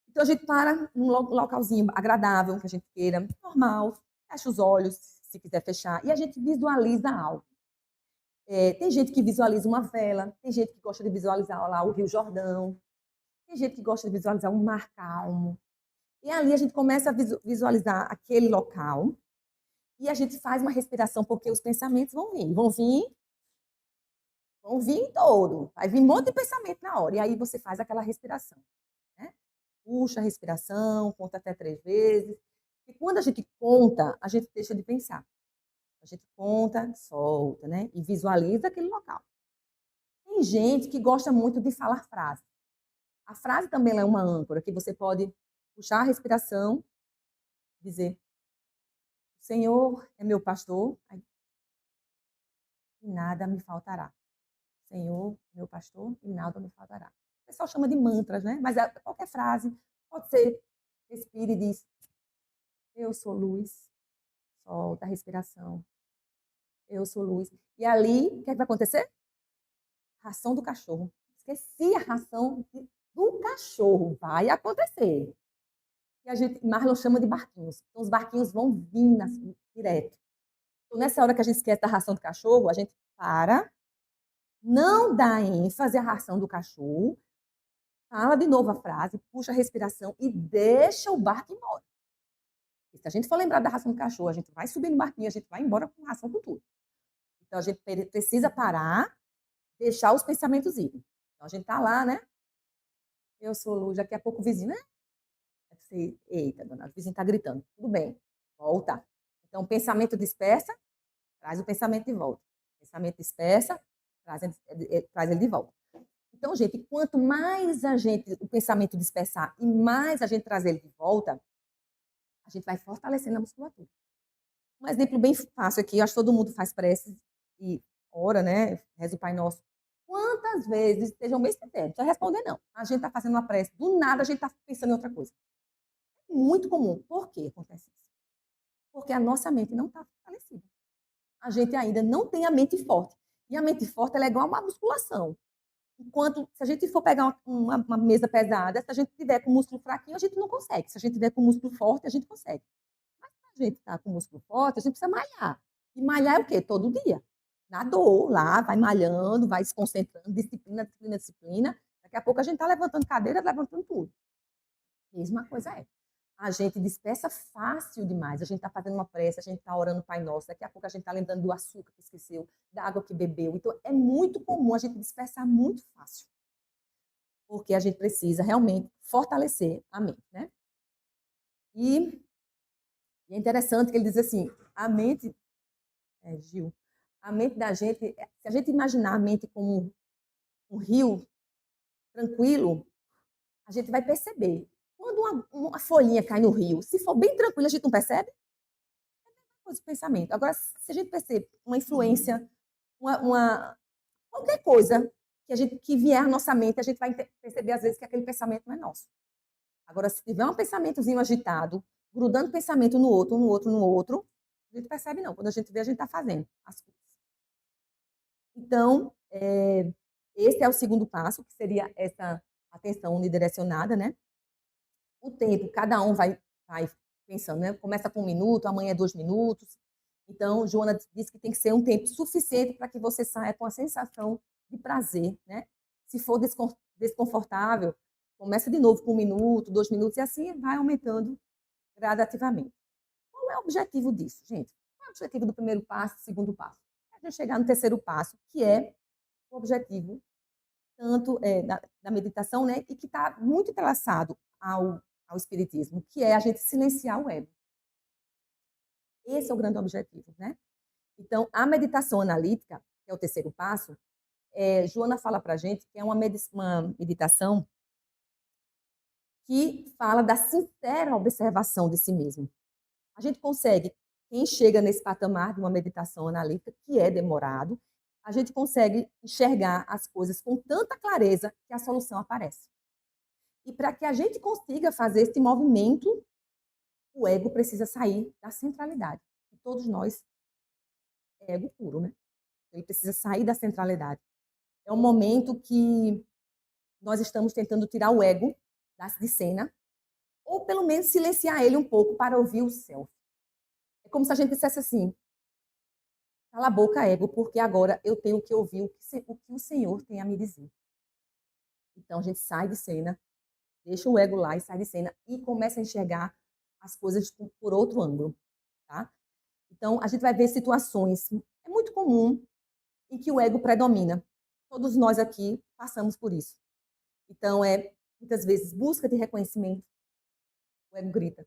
Então a gente para num localzinho agradável, que a gente queira, normal, fecha os olhos, se quiser fechar, e a gente visualiza algo. Tem gente que visualiza uma vela, tem gente que gosta de visualizar lá o Rio Jordão, tem gente que gosta de visualizar um mar calmo. E ali a gente começa a visualizar aquele local e a gente faz uma respiração, porque os pensamentos vão vir todo. Vai vir um monte de pensamento na hora. E aí você faz aquela respiração, né? Puxa a respiração, conta até 3 vezes. E quando a gente conta, a gente deixa de pensar. A gente conta, solta, né? E visualiza aquele local. Tem gente que gosta muito de falar frase. A frase também é uma âncora, que você pode puxar a respiração, dizer: o Senhor é meu pastor, e nada me faltará. Senhor, meu pastor, e nada me faltará. O pessoal chama de mantras, né? Mas qualquer frase pode ser, respire e diz: eu sou luz, solta a respiração. Eu sou luz. E ali, o que, é que vai acontecer? Ração do cachorro. Esqueci a ração do cachorro. Vai acontecer. E a gente, Marlon chama de barquinhos. Então, os barquinhos vão vir direto. Então, nessa hora que a gente esquece da ração do cachorro, a gente para, não dá ênfase à ração do cachorro, fala de novo a frase, puxa a respiração e deixa o barco embora. E se a gente for lembrar da ração do cachorro, a gente vai subir no barquinho, a gente vai embora com ração com tudo. Então, a gente precisa parar, deixar os pensamentos irem. Então, a gente está lá, né? Eu sou luz, daqui a pouco o vizinho, né? Eita, dona, o vizinho está gritando. Tudo bem, volta. Então, o pensamento dispersa, traz o pensamento de volta. O pensamento dispersa, traz ele de volta. Então, gente, quanto mais o pensamento dispersar e mais a gente trazer ele de volta, a gente vai fortalecendo a musculatura. Um exemplo bem fácil aqui, eu acho que todo mundo faz preces e ora, né? Reza o Pai Nosso. quantas vezes, esteja o mês inteiro, não precisa responder não, a gente está fazendo uma prece, do nada a gente está pensando em outra coisa. É muito comum. Por que acontece isso? Porque a nossa mente não está fortalecida. A gente ainda não tem a mente forte. E a mente forte ela é igual a uma musculação. Enquanto, se a gente for pegar uma mesa pesada, se a gente tiver com o músculo fraquinho, a gente não consegue. Se a gente tiver com o músculo forte, a gente consegue. Mas se a gente está com o músculo forte, a gente precisa malhar. E malhar é o quê? Todo dia. Na dor, lá, vai malhando, vai se concentrando, disciplina, disciplina, disciplina. Daqui a pouco a gente está levantando cadeira, levantando tudo. Mesma coisa é. A gente dispersa fácil demais. A gente está fazendo uma prece, a gente está orando o Pai Nosso, daqui a pouco a gente está lembrando do açúcar que esqueceu, da água que bebeu. Então, é muito comum a gente dispersar muito fácil. Porque a gente precisa realmente fortalecer a mente, né? E é interessante que ele diz assim, a mente, Gil, a mente da gente, se a gente imaginar a mente como um rio tranquilo, a gente vai perceber. Quando uma folhinha cai no rio, se for bem tranquilo, a gente não percebe? Coisa de pensamento. Agora, se a gente percebe uma influência, qualquer coisa que vier à nossa mente, a gente vai perceber às vezes que aquele pensamento não é nosso. Agora, se tiver um pensamentozinho agitado, grudando pensamento no outro, no outro, no outro, a gente percebe não. Quando a gente vê, a gente está fazendo as coisas. Então, esse é o segundo passo, que seria essa atenção unidirecionada, né? O tempo, cada um vai pensando, né? Começa com 1 minuto, amanhã é 2 minutos. Então, Joana disse que tem que ser um tempo suficiente para que você saia com a sensação de prazer, né? Se for desconfortável, começa de novo com 1 minuto, 2 minutos, e assim vai aumentando gradativamente. Qual é o objetivo disso, gente? Qual é o objetivo do primeiro passo, segundo passo? É a gente chegar no terceiro passo, que é o objetivo tanto da meditação, né? E que está muito entrelaçado ao espiritismo, que é a gente silenciar o ego. Esse é o grande objetivo, né? Então, a meditação analítica, que é o terceiro passo, Joana fala para a gente que é uma meditação que fala da sincera observação de si mesmo. A gente consegue, quem chega nesse patamar de uma meditação analítica, que é demorado, a gente consegue enxergar as coisas com tanta clareza que a solução aparece. E para que a gente consiga fazer esse movimento, o ego precisa sair da centralidade. E todos nós é ego puro, né? Ele precisa sair da centralidade. É um momento que nós estamos tentando tirar o ego de cena, ou pelo menos silenciar ele um pouco para ouvir o self. É como se a gente dissesse assim: cala a boca, ego, porque agora eu tenho que ouvir o que o Senhor tem a me dizer. Então a gente sai de cena, deixa o ego lá e sai de cena e começa a enxergar as coisas por outro ângulo, tá? Então a gente vai ver situações, é muito comum, em que o ego predomina. Todos nós aqui passamos por isso. Então muitas vezes busca de reconhecimento, o ego grita.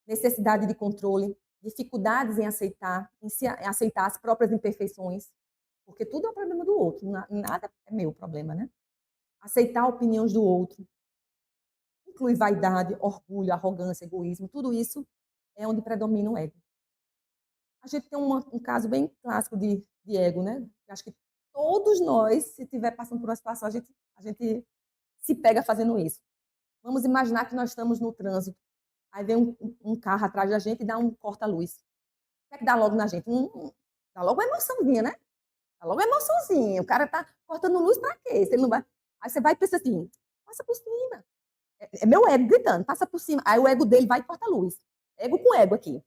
Necessidade de controle, dificuldades em aceitar as próprias imperfeições, porque tudo é um problema do outro, nada é meu problema, né? Aceitar opiniões do outro, inclui vaidade, orgulho, arrogância, egoísmo, tudo isso é onde predomina o ego. A gente tem um caso bem clássico de ego, né? Acho que todos nós, se estiver passando por uma situação, a gente se pega fazendo isso. Vamos imaginar que nós estamos no trânsito, aí vem um carro atrás da gente e dá um corta-luz. O que é que dá logo na gente? Dá logo uma emoçãozinha, né? Dá logo uma emoçãozinha. O cara tá cortando luz para quê? Se ele não vai... Aí você vai e pensa assim, passa por cima. É meu ego gritando, passa por cima. Aí o ego dele vai e corta a luz. Ego com ego aqui.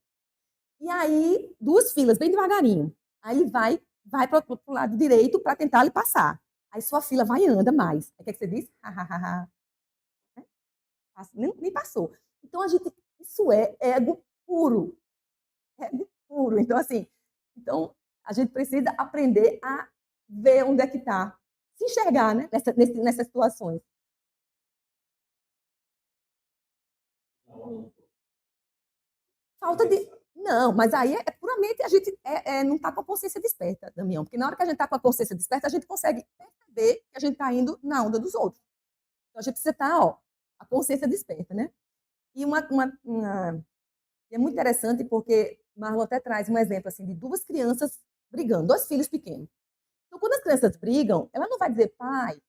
E aí, 2 filas, bem devagarinho. Aí ele vai para o lado direito para tentar lhe passar. Aí sua fila vai e anda mais. Aí o que você diz? Nem passou. Então, isso é ego puro. Ego puro. Então, assim, a gente precisa aprender a ver onde é que está. Se enxergar, né? Nessas situações. Falta de. Não, mas aí é puramente a gente não está com a consciência desperta, Damião. Porque na hora que a gente está com a consciência desperta, a gente consegue perceber que a gente está indo na onda dos outros. Então a gente precisa estar, a consciência desperta, né? E é muito interessante porque Marlon até traz um exemplo assim de 2 crianças brigando, 2 filhos pequenos. Então, quando as crianças brigam, ela não vai dizer, pai,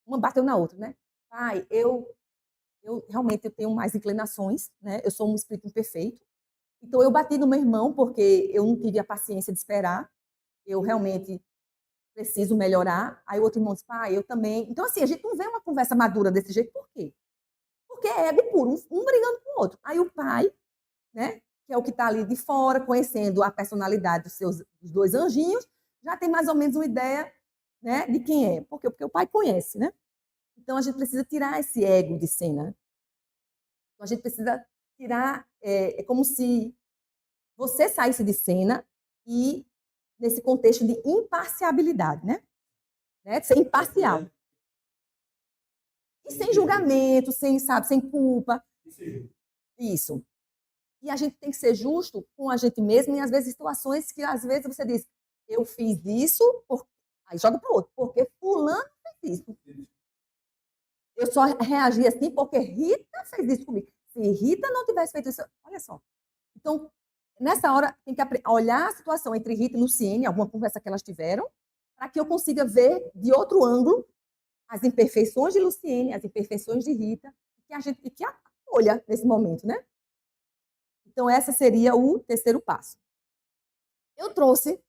uma bateu na outra, né? Pai, eu realmente eu tenho mais inclinações, né? Eu sou um espírito imperfeito. Então, eu bati no meu irmão porque eu não tive a paciência de esperar. Eu realmente preciso melhorar. Aí o outro irmão diz, pai, eu também. Então, assim, a gente não vê uma conversa madura desse jeito. Por quê? Porque é ego puro, um brigando com o outro. Aí o pai, né, que é o que está ali de fora, conhecendo a personalidade dos dois anjinhos, já tem mais ou menos uma ideia, né, de quem é. Por quê? Porque o pai conhece, né? Então, a gente precisa tirar esse ego de cena. Então, a gente precisa tirar, é como se você saísse de cena e nesse contexto de imparcialidade, né? Ser imparcial. E sem julgamento, sem, sabe, sem culpa. Isso. E a gente tem que ser justo com a gente mesmo, e às vezes situações que às vezes você diz, eu fiz isso, aí joga para o outro, porque fulano fez isso. Eu só reagi assim porque Rita fez isso comigo. Se Rita não tivesse feito isso, olha só. Então, nessa hora, tem que olhar a situação entre Rita e Luciene, alguma conversa que elas tiveram, para que eu consiga ver de outro ângulo as imperfeições de Luciene, as imperfeições de Rita, e que acolha nesse momento, né? Então, essa seria o terceiro passo. Eu trouxe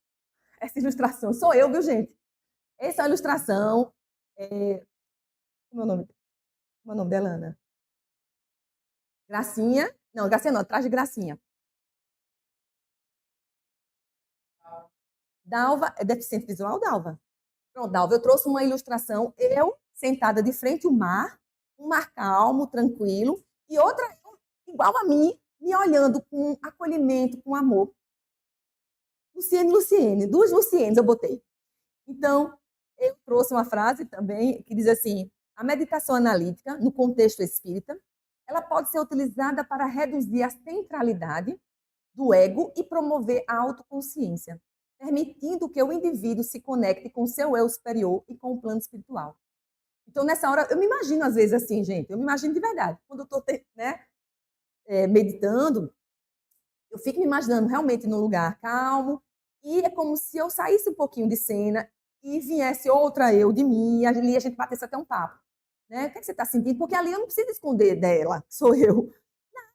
essa ilustração, sou eu, viu, gente? Essa é a ilustração. Como é o nome? Como é o nome dela, Ana? Gracinha. Não, Gracinha não, atrás de Gracinha. Dalva, é deficiente visual, Dalva? Pronto, Dalva, eu trouxe uma ilustração, eu sentada de frente ao mar, um mar calmo, tranquilo, e outra igual a mim, me olhando com acolhimento, com amor. Luciene, duas Lucienes eu botei. Então, eu trouxe uma frase também que diz assim: a meditação analítica, no contexto espírita, ela pode ser utilizada para reduzir a centralidade do ego e promover a autoconsciência, permitindo que o indivíduo se conecte com o seu eu superior e com o plano espiritual. Então, nessa hora, eu me imagino, às vezes, assim, gente, eu me imagino de verdade. Quando eu estou meditando, eu fico me imaginando realmente num lugar calmo, e é como se eu saísse um pouquinho de cena e viesse outra eu de mim, e ali a gente batesse até um papo. Né? O que você está sentindo? Porque ali eu não preciso esconder dela, que sou eu.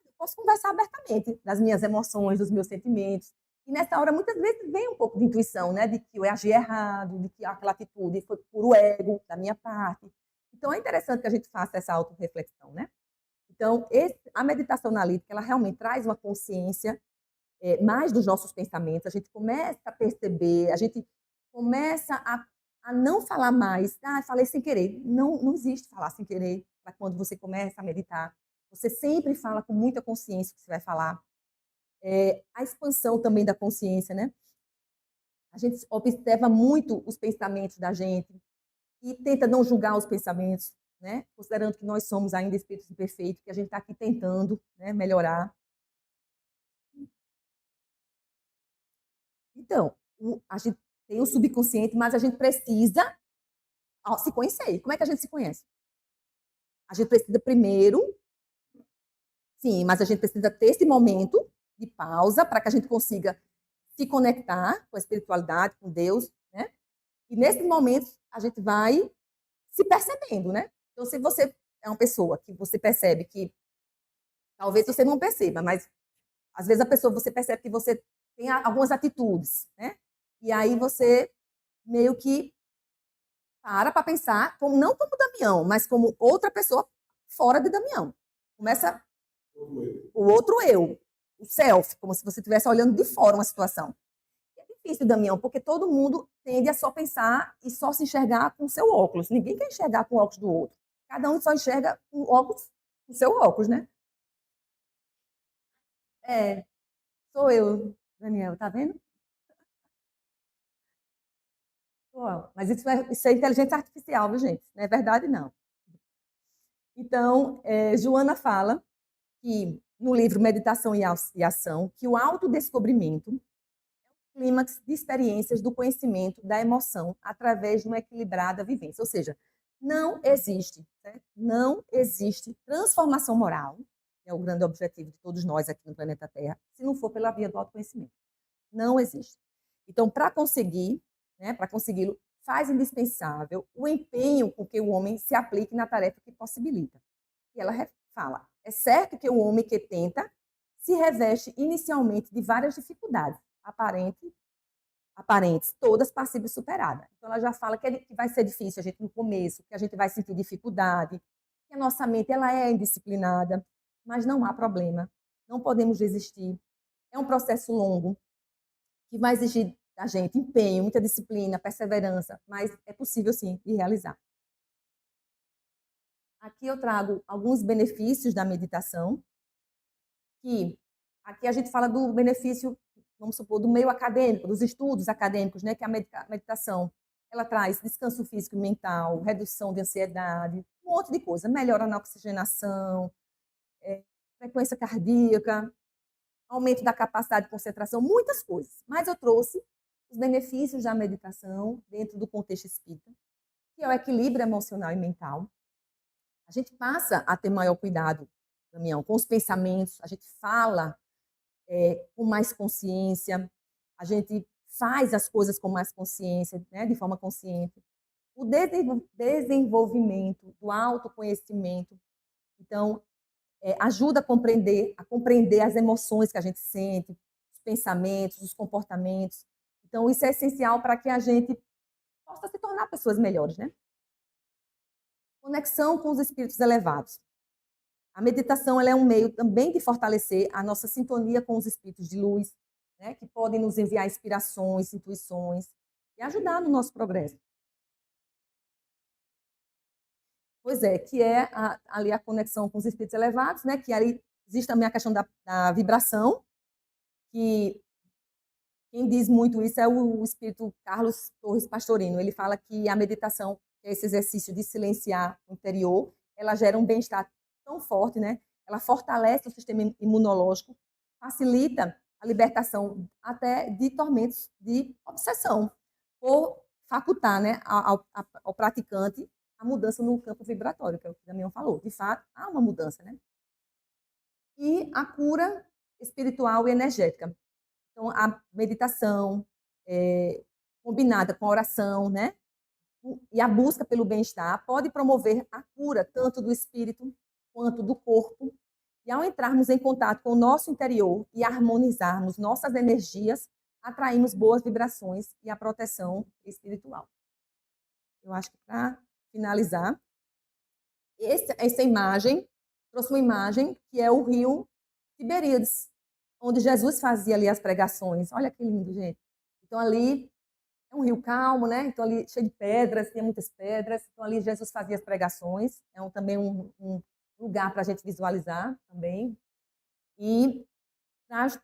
Eu posso conversar abertamente das minhas emoções, dos meus sentimentos. E nessa hora, muitas vezes, vem um pouco de intuição, né? De que eu agi errado, de que aquela atitude foi puro ego da minha parte. Então, é interessante que a gente faça essa autorreflexão, né? Então, a meditação analítica, ela realmente traz uma consciência mais dos nossos pensamentos, a gente começa a perceber, a gente começa a não falar mais, falei sem querer. Não, não existe falar sem querer para quando você começa a meditar. Você sempre fala com muita consciência o que você vai falar. A expansão também da consciência, né? A gente observa muito os pensamentos da gente e tenta não julgar os pensamentos, né? Considerando que nós somos ainda espíritos imperfeitos, que a gente está aqui tentando, né, melhorar. Então, a gente tem o subconsciente, mas a gente precisa se conhecer. Como é que a gente se conhece? A gente precisa primeiro, sim, mas a gente precisa ter esse momento de pausa para que a gente consiga se conectar com a espiritualidade, com Deus, né? E nesses momentos a gente vai se percebendo, né? Então, se você é uma pessoa que você percebe que talvez você não perceba, mas às vezes a pessoa você percebe que você tem algumas atitudes, né? E aí você meio que para pensar, não como Damião, mas como outra pessoa fora de Damião. Começa o outro eu, o self, como se você estivesse olhando de fora uma situação. É difícil, Damião, porque todo mundo tende a só pensar e só se enxergar com o seu óculos. Ninguém quer enxergar com o óculos do outro. Cada um só enxerga com o seu óculos, né? É, sou eu, Daniel, tá vendo? Mas isso é inteligência artificial, viu, gente? Não é verdade, não. Então, Joana fala que, no livro Meditação e Ação, que o autodescobrimento é o clímax de experiências do conhecimento da emoção através de uma equilibrada vivência. Ou seja, não existe, certo? Não existe transformação moral, que é o grande objetivo de todos nós aqui no planeta Terra, se não for pela via do autoconhecimento. Não existe. Então, para conseguir né, para consegui-lo, faz indispensável o empenho com que o homem se aplique na tarefa que possibilita. E ela fala: é certo que o homem que tenta se reveste inicialmente de várias dificuldades aparentes, todas passíveis de superada. Então, ela já fala que vai ser difícil a gente no começo, que a gente vai sentir dificuldade, que a nossa mente ela é indisciplinada, mas não há problema, não podemos desistir. É um processo longo, que vai exigir da gente empenho, muita disciplina, perseverança, mas é possível sim de realizar. Aqui eu trago alguns benefícios da meditação, que aqui a gente fala do benefício, vamos supor, do meio acadêmico, dos estudos acadêmicos, né, que a meditação ela traz descanso físico e mental, redução de ansiedade, um monte de coisa, melhora na oxigenação, frequência cardíaca, aumento da capacidade de concentração, muitas coisas. Mas eu trouxe os benefícios da meditação dentro do contexto espírita, que é o equilíbrio emocional e mental. A gente passa a ter maior cuidado, Damião, com os pensamentos, a gente fala com mais consciência, a gente faz as coisas com mais consciência, né, de forma consciente. O desenvolvimento do autoconhecimento, então, ajuda a compreender as emoções que a gente sente, os pensamentos, os comportamentos. Então, isso é essencial para que a gente possa se tornar pessoas melhores, né? Conexão com os espíritos elevados. A meditação ela é um meio também de fortalecer a nossa sintonia com os espíritos de luz, né, que podem nos enviar inspirações, intuições e ajudar no nosso progresso. Pois é, que é ali a conexão com os espíritos elevados, né, que ali existe também a questão da vibração, que quem diz muito isso é o espírito Carlos Torres Pastorino. Ele fala que a meditação, que é esse exercício de silenciar o interior, ela gera um bem-estar tão forte, né? Ela fortalece o sistema imunológico, facilita a libertação até de tormentos de obsessão, por facultar, né, ao praticante a mudança no campo vibratório, que é o que o Damião falou. De fato, há uma mudança, né? E a cura espiritual e energética. Então, a meditação, combinada com a oração, né? E a busca pelo bem-estar, pode promover a cura tanto do espírito quanto do corpo. E ao entrarmos em contato com o nosso interior e harmonizarmos nossas energias, atraímos boas vibrações e a proteção espiritual. Eu acho que para finalizar, essa imagem, trouxe uma imagem que é o rio Tiberíades, onde Jesus fazia ali as pregações. Olha que lindo, gente. Então, ali é um rio calmo, né? Então, ali cheio de pedras, tinha muitas pedras. Então, ali Jesus fazia as pregações. É também um lugar para a gente visualizar também. E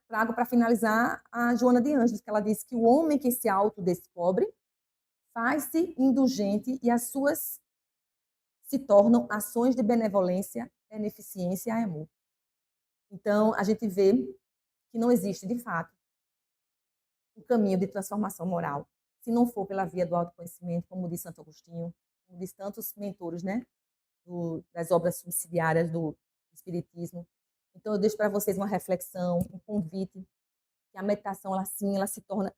trago para finalizar a Joana de Ângeles, que ela disse que o homem que se autodescobre faz-se indulgente e as suas se tornam ações de benevolência, beneficência e amor. Então, a gente vê que não existe, de fato, um caminho de transformação moral, se não for pela via do autoconhecimento, como diz Santo Agostinho, como diz tantos mentores, né, das obras subsidiárias do Espiritismo. Então, eu deixo para vocês uma reflexão, um convite, que a meditação, ela se torna,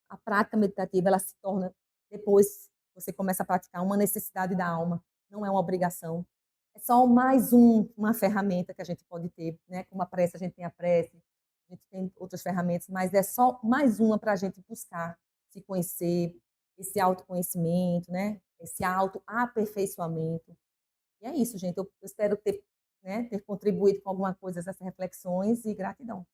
a prática meditativa, ela se torna, depois você começa a praticar, uma necessidade da alma, não é uma obrigação. É só mais uma ferramenta que a gente pode ter, né? Como a prece, a gente tem a prece, a gente tem outras ferramentas, mas é só mais uma para a gente buscar se conhecer, esse autoconhecimento, né? Esse autoaperfeiçoamento. E é isso, gente. Eu espero ter, né, ter contribuído com alguma coisa dessas reflexões e gratidão.